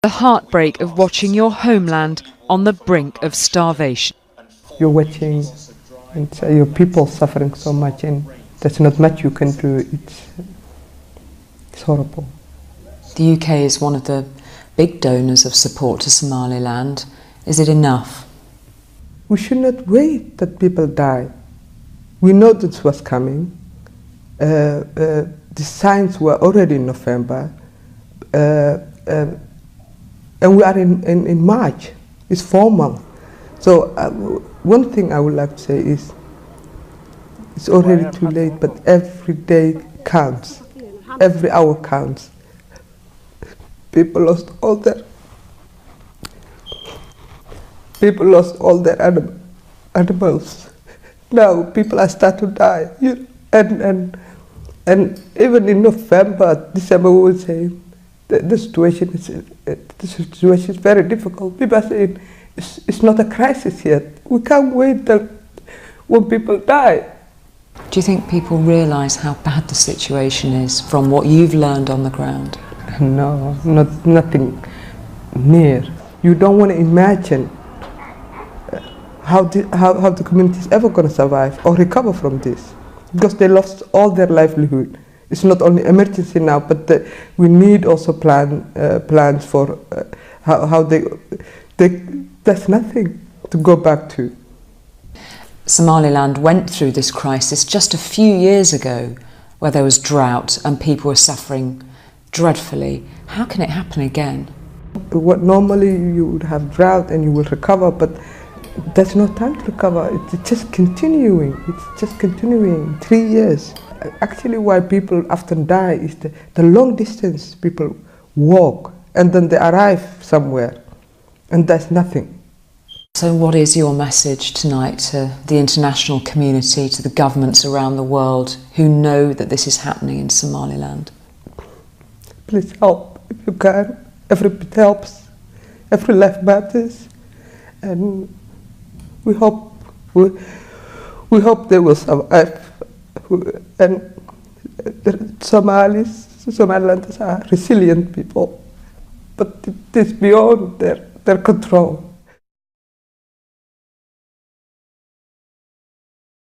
The heartbreak of watching your homeland on the brink of starvation. You're watching and your people suffering so much, and there's not much you can do. It's horrible. The UK is one of the big donors of support to Somaliland. Is it enough? We should not wait that people die. We know this was coming. The signs were already in November. And we are in March. It's 4 months. So one thing I would like to say is it's already too late, but every day counts. Every hour counts. People lost all their animals. Now people are starting to die. And even in November, December, we were saying the situation is very difficult. People are saying it's not a crisis yet. We can't wait till when people die. Do you think people realise how bad the situation is from what you've learned on the ground? No, nothing near. You don't want to imagine how the community is ever going to survive or recover from this, because they lost all their livelihood. It's not only emergency now, but we need also plans for how there's nothing to go back to. Somaliland went through this crisis just a few years ago, where there was drought and people were suffering dreadfully. How can it happen again? What normally you would have drought and you will recover, but there's no time to recover. It's just continuing. It's just continuing 3 years. Actually, why people often die is the long distance people walk, and then they arrive somewhere, and there's nothing. So what is your message tonight to the international community, to the governments around the world who know that this is happening in Somaliland? Please help if you can. Every bit helps. Every life matters, and we hope they will survive. And the Somalilanders are resilient people, but it is beyond their control.